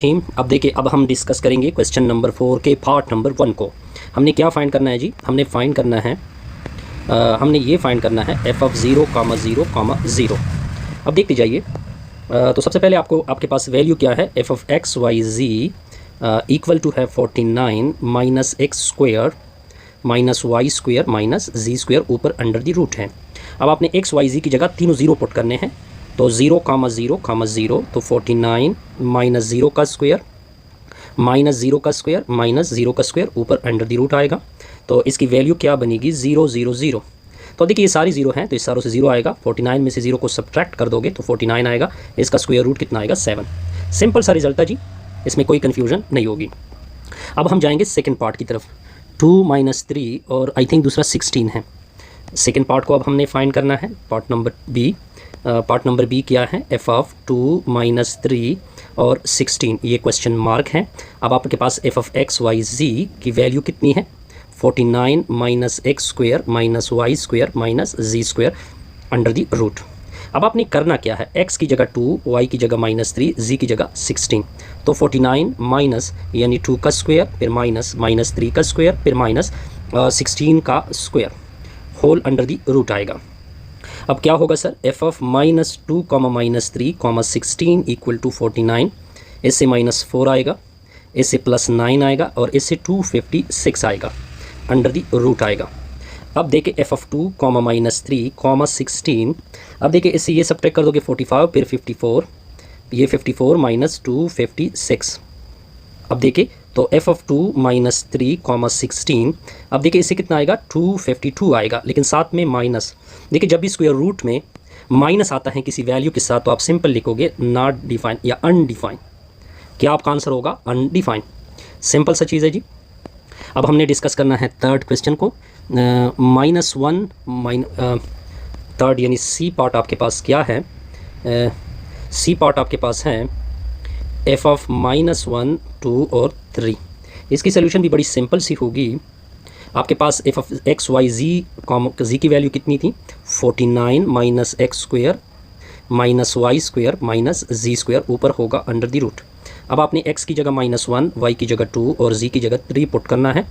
Team अब देखिए, अब हम डिस्कस करेंगे क्वेश्चन नंबर 4 के पार्ट नंबर 1 को। हमने क्या फाइंड करना है जी? हमने फाइंड करना है हमने ये फाइंड करना है एफ ऑफ 0, 0, 0। अब देखते जाइए। तो सबसे पहले आपके पास वैल्यू क्या है? F of x Y z equal to है 49 minus x square minus Y square minus जी स्क्वेयर ऊपर अंडर दी रूट है। अब आपने एक्स वाई जी की जगह तीनों ज़ीरो पुट करने हैं। तो 0, 0, 0, तो 49 माइनस ज़ीरो का स्क्वेयर माइनस ज़ीरो का स्क्वेयर माइनस ज़ीरो का स्क्वेयर ऊपर अंडर दी रूट आएगा। तो इसकी वैल्यू क्या बनेगी? 0, 0, 0। तो देखिए ये सारी ज़ीरो हैं, तो इस सारों से ज़ीरो आएगा। 49 में से 0 को सब्ट्रैक्ट कर दोगे तो 49 आएगा। इसका स्क्वेयर रूट कितना आएगा? 7। सिंपल सा रिजल्ट है जी, इसमें कोई कन्फ्यूजन नहीं होगी। अब हम जाएंगे सेकेंड पार्ट की तरफ। 2 माइनस 3 और आई थिंक दूसरा 16 है। सेकेंड पार्ट को अब हमने फाइंड करना है, part number B. Part number B क्या है? एफ ऑफ 2 माइनस 3 और 16, ये क्वेश्चन मार्क है। अब आपके पास एफ ऑफ एक्स वाई जी की वैल्यू कितनी है? 49 minus x square minus Y square minus ji square under the root. अब आपने करना क्या है? x की जगह 2, y की जगह -3, z की जगह 16। तो 49 माइनस यानी 2 का स्क्वेयर, फिर माइनस 3 का स्क्वेयर, फिर माइनस 16 का square, whole under the root आएगा। अब क्या होगा sir? F of -2, -3, 16 equal to 49। इससे -4 आएगा, इससे +9 आएगा और इससे 256 आएगा, अंडर दी रूट आएगा। अब देखिए एफ ऑफ 2, -3, 16। अब देखिए इससे ये सब्ट्रैक्ट कर दोगे 45, फिर 54, ये 54 माइनस 256। अब देखिए तो एफ ऑफ 2 -3, 16। अब देखिए इससे कितना आएगा? 252 आएगा, लेकिन साथ में माइनस। देखिए जब भी स्क्वायर रूट में माइनस आता है किसी वैल्यू के साथ तो आप सिंपल लिखोगे नॉट डिफाइन या अनडिफाइन। क्या आपका आंसर होगा? अनडिफाइन। सिंपल सा चीज़ है जी। अब हमने डिस्कस करना है थर्ड क्वेश्चन को। -1 थर्ड यानी सी पार्ट आपके पास क्या है? सी पार्ट आपके पास है एफ ऑफ -1, 2 और 3। इसकी सोल्यूशन भी बड़ी सिंपल सी होगी। आपके पास एफ ऑफ एक्स वाई जी की वैल्यू कितनी थी? 49 minus x square minus Y square minus जी स्क्वेयर ऊपर होगा अंडर दी रूट। अब आपने x की जगह -1, y की जगह 2 और z की जगह 3 पुट करना है।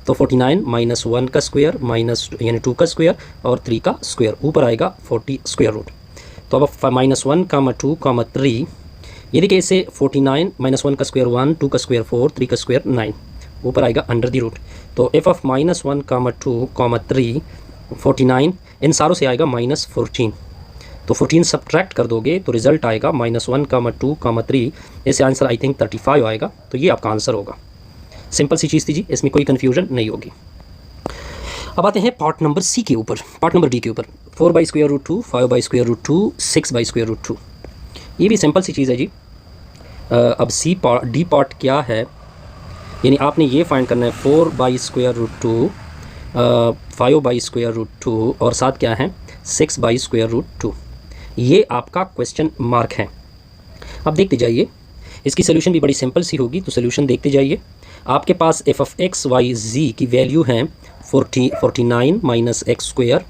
तो 49 माइनस 1 का स्क्वेयर माइनस यानी 2 का स्क्वेयर और 3 का स्क्वेयर ऊपर आएगा 40 स्क्वेयर रूट। तो अब -1, 2, 3, ये देखिए इससे 49 -1 का स्क्वेयर 1, 2 का स्क्वेयर 4, 3 का स्क्वेयर 9 ऊपर आएगा अंडर दी रूट। तो एफ ऑफ -1, 2, 3, 49 इन सारों से आएगा -14। तो 14 सब्ट्रैक्ट कर दोगे तो रिजल्ट आएगा -1, 2, 3। इससे आंसर आई थिंक 35 आएगा। तो ये आपका आंसर होगा। सिंपल सी चीज़ थी जी, इसमें कोई कन्फ्यूजन नहीं होगी। अब आते हैं पार्ट नंबर सी के ऊपर, पार्ट नंबर डी के ऊपर। 4/√2, 5/√2, 6/√2। ये भी सिंपल सी चीज़ है जी। अब डी पार्ट क्या है? यानी आपने ये फाइंड करना है 4/√2, 5/√2 और साथ क्या है? 6/√2। ये आपका क्वेश्चन मार्क है। अब देखते जाइए, इसकी सोल्यूशन भी बड़ी सिंपल सी होगी। तो सोल्यूशन देखते जाइए। आपके पास एफ ऑफ एक्स वाई जी की वैल्यू है 49 minus x square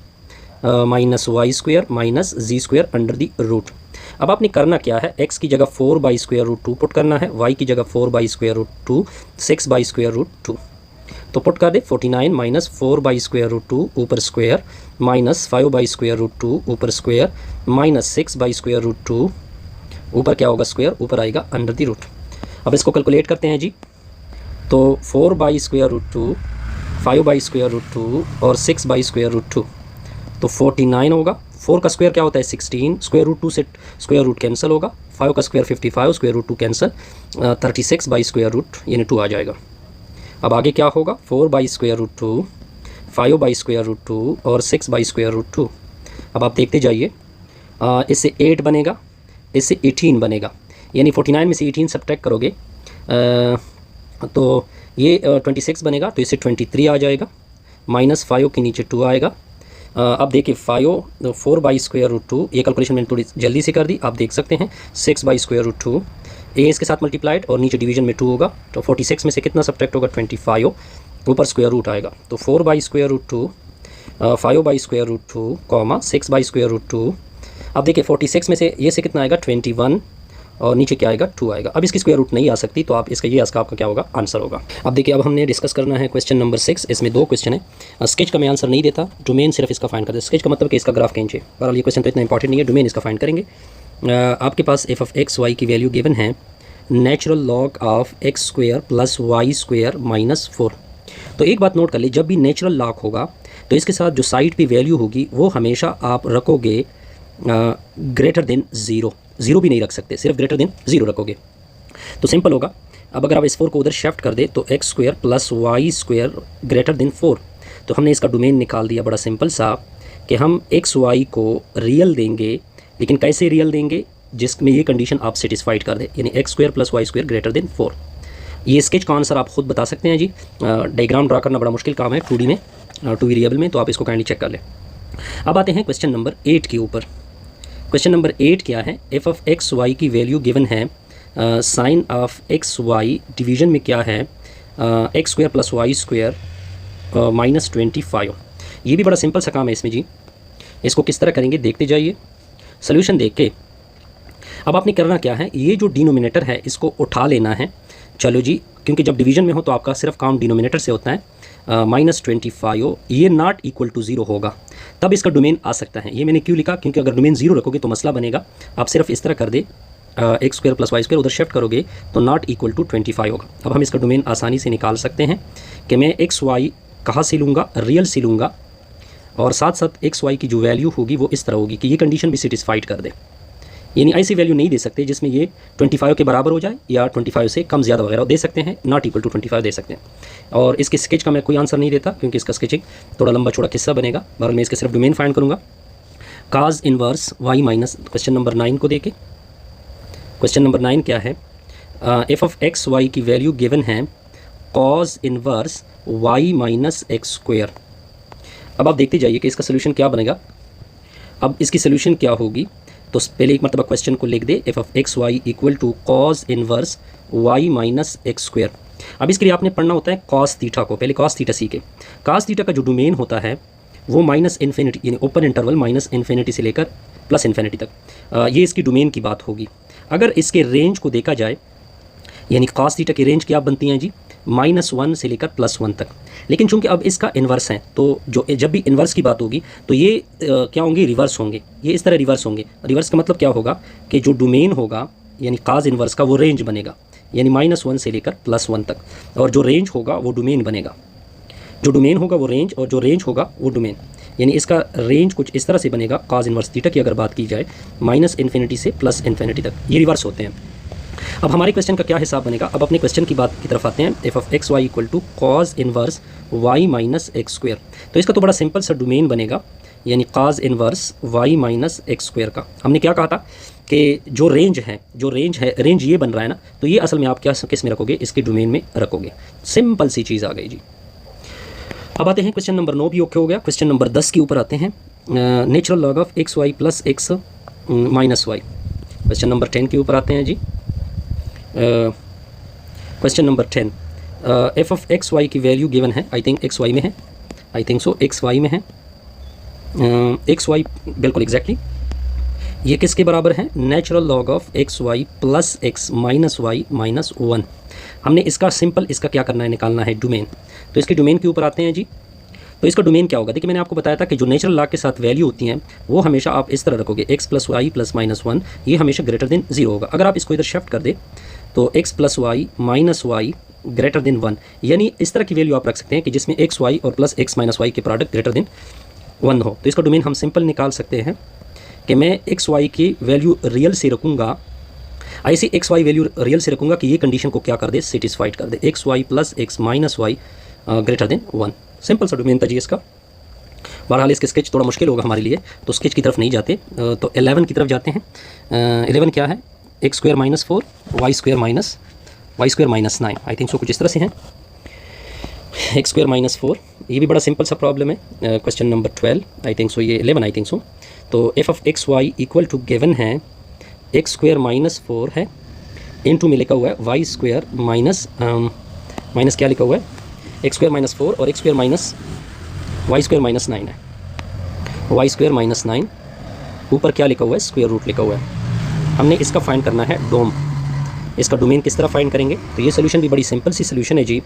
minus Y square minus ji square under the root. अब आपने करना क्या है? x की जगह 4/√2 पुट करना है, y की जगह 4/√2, 6/√2। तो पुट कर दे 49 माइनस 4/√2 ऊपर स्क्वेयर माइनस 5/√2 ऊपर स्क्वेयर माइनस 6/√2 ऊपर क्या होगा? स्क्वेयर ऊपर आएगा अंडर दी रूट। अब इसको कैलकुलेट करते हैं जी। तो 4/√2, 5/√2 और 6/√2 तो 49 होगा। 4 का स्क्वायर क्या होता है? 16, स्क्वायर रूट 2 से स्क्वायर रूट कैंसिल होगा। 5 का स्क्वायर 55, स्क्वायर रूट 2 कैंसिल, 36/√2 यानी 2 आ जाएगा। अब आगे क्या होगा? 4/√2, 5/√2 और 6/√2। अब आप देखते जाइए, इससे 8 बनेगा, इससे 18 बनेगा। यानी 49 में से 18 सब्ट्रैक्ट करोगे तो ये 26 बनेगा। तो इससे 23 आ जाएगा, -5 के नीचे 2 आएगा। अब देखिए 4/√2, ये कैलकुलेशन मैंने थोड़ी जल्दी से कर दी, आप देख सकते हैं। 6/√2 ये इसके साथ मल्टीप्लाइड और नीचे डिवीजन में 2 होगा। तो 46 में से कितना सब्ट्रैक्ट होगा? 25 ऊपर स्क्वायर रूट आएगा। तो 4/√2, 5/√2, 6/√2। अब देखिए 46 में से ये से कितना आएगा? 21 और नीचे क्या आएगा 2 आएगा। अब इसकी स्क्वायर रूट नहीं आ सकती, तो आप इसका ये इसका आपका क्या होगा आंसर होगा। अब देखिए, अब हमने डिस्कस करना है क्वेश्चन नंबर 6। इसमें 2 क्वेश्चन है। स्केच का मैं आंसर नहीं देता, डोमेन सिर्फ इसका फाइंड कर दे। स्केच का मतलब कि इसका ग्राफ खींचे। बहरहाल ये क्वेश्चन तो इतना इंपॉर्टेंट नहीं है, डोमेन इसका फाइंड करेंगे। आपके पास एफ ऑफ एक्स वाई की वैल्यू गिवन है natural log of X square plus Y square minus 4। तो एक बात नोट कर ली, जब भी नेचुरल लॉग होगा तो इसके साथ जो साइड पे वैल्यू होगी वो हमेशा आप रखोगे ग्रेटर देन 0 भी नहीं रख सकते, सिर्फ ग्रेटर देन 0 रखोगे तो सिंपल होगा। अब अगर आप इस 4 को उधर शिफ्ट कर दे तो X square plus Y square greater than 4, तो हमने इसका डोमेन निकाल दिया बड़ा सिंपल सा कि हम एक्स वाई को रियल देंगे, लेकिन कैसे रियल देंगे, जिसमें ये कंडीशन आप सेटिस्फाइड कर दे, यानी X square plus Y square greater than 4। ये स्केच का आंसर आप खुद बता सकते हैं जी। डायग्राम ड्रा करना बड़ा मुश्किल काम है 2D में, 2 वेरिएबल में, तो आप इसको काइंडली चेक कर लें। अब आते हैं क्वेश्चन नंबर 8 के ऊपर। क्वेश्चन नंबर 8 क्या है, एफ ऑफ एक्स वाई की वैल्यू गिवन है sine of x Y division में क्या है x square plus Y square minus 25। ये भी बड़ा सिंपल सा काम है इसमें जी। इसको किस तरह करेंगे देखते जाइए सोल्यूशन देख के। अब आपने करना क्या है, ये जो डिनोमिनेटर है इसको उठा लेना है। चलो जी, क्योंकि जब डिवीजन में हो तो आपका सिर्फ काउंट डिनोमिनेटर से होता है। माइनस 25 ये नॉट इक्वल टू 0 होगा, तब इसका डोमेन आ सकता है। ये मैंने क्यों लिखा, क्योंकि अगर डोमेन 0 रखोगे तो मसला बनेगा। आप सिर्फ इस तरह कर दे, x square plus Y square उधर शिफ्ट करोगे तो नॉट इक्वल टू 25 होगा। अब हम इसका डोमेन आसानी से निकाल सकते हैं कि मैं एक्स वाई कहाँ से लूँगा, रियल से लूँगा, और साथ साथ एक्स वाई की जो वैल्यू होगी वो इस तरह होगी कि ये कंडीशन भी सेटिस्फाइड कर दे। यानी ऐसी वैल्यू नहीं दे सकते जिसमें ये 25 के बराबर हो जाए या 25 से कम ज़्यादा वगैरह दे सकते हैं, नॉट इक्वल टू 25 दे सकते हैं। और इसके स्केच का मैं कोई आंसर नहीं देता क्योंकि इसका स्केचिंग थोड़ा लंबा चौड़ा किस्सा बनेगा, मगर मैं इसके सिर्फ डोमेन फाइंड करूँगा। Cos inverse Y minus, question number 9 को देखें। क्वेश्चन नंबर 9 क्या है, एफ ऑफ एक्स वाई की वैल्यू गिवन है cos inverse Y minus x square. अब आप देखते जाइए कि इसका सोल्यूशन क्या बनेगा। अब इसकी सोल्यूशन क्या होगी, तो पहले एक मरतबा क्वेश्चन को लिख दे, f of x Y equal to cos inverse Y minus x square. अब इसके लिए आपने पढ़ना होता है कॉस थीटा को, पहले कॉस थीटा सीखे। कॉस थीटा का जो डोमेन होता है वो माइनस इन्फिनिटी यानी ओपन इंटरवल माइनस इन्फिनिटी से लेकर प्लस इन्फिनिटी तक, ये इसकी डोमेन की बात होगी। अगर इसके रेंज को देखा जाए, यानी कॉस थीटा की रेंज क्या बनती हैं जी, -1 से लेकर +1 तक। लेकिन चूंकि अब इसका इन्वर्स है तो जो जब भी इन्वर्स की बात होगी तो ये क्या होंगे, रिवर्स होंगे। ये इस तरह रिवर्स होंगे। रिवर्स का मतलब क्या होगा कि जो डोमेन होगा यानी काज इन्वर्स का वो रेंज बनेगा, यानी -1 से लेकर +1 तक, और जो रेंज होगा वो डोमेन बनेगा। जो डोमेन होगा वो रेंज, और जो रेंज होगा वो डोमेन, यानी इसका रेंज कुछ इस तरह से बनेगा। काज इन्वर्स थीटा की अगर बात की जाए -∞ से +∞ तक, ये रिवर्स होते हैं। अब हमारे क्वेश्चन का क्या हिसाब बनेगा, अब अपने क्वेश्चन की बात की तरफ आते हैं। F of x Y equal to cos inverse Y minus x square. तो इसका तो बड़ा सिंपल सा डोमेन बनेगा, यानी cos inverse Y minus x square का। हमने क्या कहा था कि जो रेंज है रेंज ये बन रहा है ना, तो ये असल में आप क्या किस में रखोगे, इसके डोमेन में रखोगे। सिंपल सी चीज़ आ गई जी। अब आते हैं क्वेश्चन नंबर 9 भी ओके हो गया। क्वेश्चन नंबर 10 के ऊपर आते हैं, natural log of x Y plus x minus y. Question number 10 के ऊपर आते हैं जी। Question number 10, f of x Y की वैल्यू गिवन है, आई थिंक एक्स वाई में है, I think so x y में है, एक्स वाई बिल्कुल एग्जैक्टली। ये किसके बराबर है, natural log of x Y plus x minus Y minus 1। हमने इसका सिंपल इसका क्या करना है, निकालना है डोमेन। तो इसके डोमेन के ऊपर आते हैं जी। तो इसका डोमेन क्या होगा, देखिए मैंने आपको बताया था कि जो नेचुरल लॉग के साथ वैल्यू होती हैं वो हमेशा आप इस तरह रखोगे, x plus Y plus minus 1, ये हमेशा ग्रेटर देन 0 होगा। अगर आप इसको इधर शिफ्ट कर दे तो x plus Y minus Y greater than 1, यानी इस तरह की वैल्यू आप रख सकते हैं कि जिसमें एक्स वाई और प्लस एक्स माइनस वाई के प्रोडक्ट ग्रेटर देन 1 हो। तो इसका डोमेन हम सिंपल निकाल सकते हैं कि मैं एक्स वाई की वैल्यू रियल से रखूँगा, ऐसी एक्स वाई वैल्यू रियल से रखूँगा कि ये कंडीशन को क्या कर दे, सेटिस्फाइड कर दे, x Y plus x minus Y greater than 1। Simple सा डोमेन था जी इसका। बहरहाल इसके स्केच थोड़ा मुश्किल होगा हमारे लिए, तो स्केच की तरफ नहीं जाते, तो 11 की तरफ जाते हैं। 11 क्या है, x square minus 4 Y square minus 9, I think so कुछ इस तरह से हैं। एक्स स्क्वायर माइनस 4, ये भी बड़ा सिंपल सा प्रॉब्लम है। Question number 12, I think so ये 11 आई थिंक सो। तो f of x Y equal to given है एक्स स्क्वायर माइनस 4 है, इनटू में लिखा हुआ है वाई स्क्वायर माइनस क्या लिखा हुआ है, एक्स स्क्वायर माइनस 4 और x square minus y square minus 9 है, वाई स्क्वायर माइनस 9, ऊपर क्या लिखा हुआ है, स्क्वायर रूट लिखा हुआ है। हमने इसका फाइंड करना है डोम। इसका डोमेन किस तरह फाइंड करेंगे? तो ये सोल्यूशन भी बड़ी सिंपल सी सोल्यूशन है जी।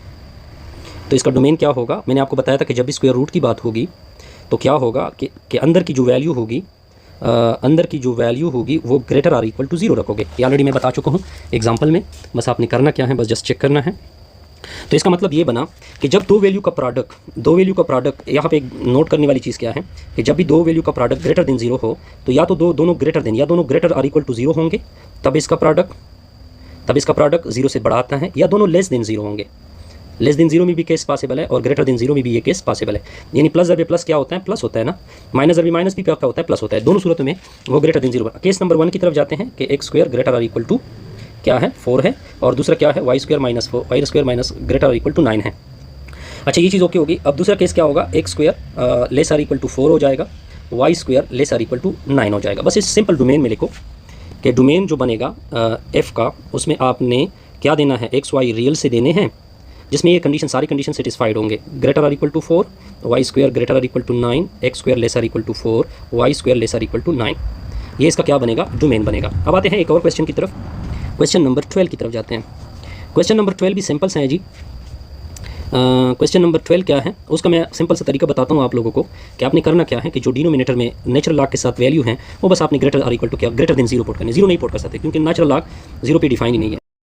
तो इसका डोमेन क्या होगा? मैंने आपको बताया था कि जब भी स्क्वायर रूट की बात होगी तो क्या होगा कि अंदर की जो वैल्यू होगी वो ग्रेटर आर इक्वल टू 0 रखोगे। ये ऑलरेडी मैं बता चुका हूँ एग्जांपल में, बस आपने करना क्या है, बस जस्ट चेक करना है। तो इसका मतलब ये बना कि जब दो वैल्यू का प्रोडक्ट यहाँ पे एक नोट करने वाली चीज़ क्या है कि जब भी दो वैल्यू का प्रोडक्ट ग्रेटर देन 0 हो तो या तो दोनों ग्रेटर देन या दोनों ग्रेटर आर इक्वल टू 0 होंगे, तब इसका प्रोडक्ट 0 से बड़ा आता है, या दोनों लेस देन 0 होंगे। लेस देन 0 में भी केस पॉसिबल है और ग्रेटर देन 0 में भी ये केस पॉसिबल है। यानी प्लस जब प्लस क्या होता है? प्लस होता है ना। माइनस जब माइनस भी क्या होता है? प्लस होता है। दोनों सूरतों में वो ग्रेटर देन 0। केस नंबर 1 की तरफ जाते हैं कि x square greater or equal to क्या है? 4 है, और दूसरा क्या है? Y square minus greater or equal to 9 है। अच्छा, ये चीज़ ओके होगी। अब दूसरा केस क्या होगा? X square less or equal to 4 हो जाएगा, y square less or equal to 9 हो जाएगा। बस इस सिंपल डोमेन में लिखो कि डोमेन जो बनेगा एफ का, उसमें आपने क्या देना है? एक्स वाई रियल से देने हैं, जिसमें ये कंडीशन सारी कंडीशन सेटिस्फाइड होंगे। Greater or equal to 4, Y square greater or equal to 9, x square less or equal to 4, Y square less or equal to 9। ये इसका क्या बनेगा? डोमेन बनेगा। अब आते हैं एक और क्वेश्चन की तरफ। क्वेश्चन नंबर 12 की तरफ जाते हैं। क्वेश्चन नंबर 12 भी सिंपल सा है जी। क्वेश्चन नंबर 12 क्या है? उसका मैं सिंपल सा तरीका बताता हूँ आप लोगों को कि आपने करना क्या है कि जो डिनोमिनेटर में नेचुरल लॉग के साथ वैल्यू है वो बस आपने ग्रेटर आर इक्वल टू क्या? ग्रेटर देन 0 पुट करनी। 0 नहीं पुट कर सकते क्योंकि नेचुरल लॉग 0 पे डिफाइन ही नहीं है।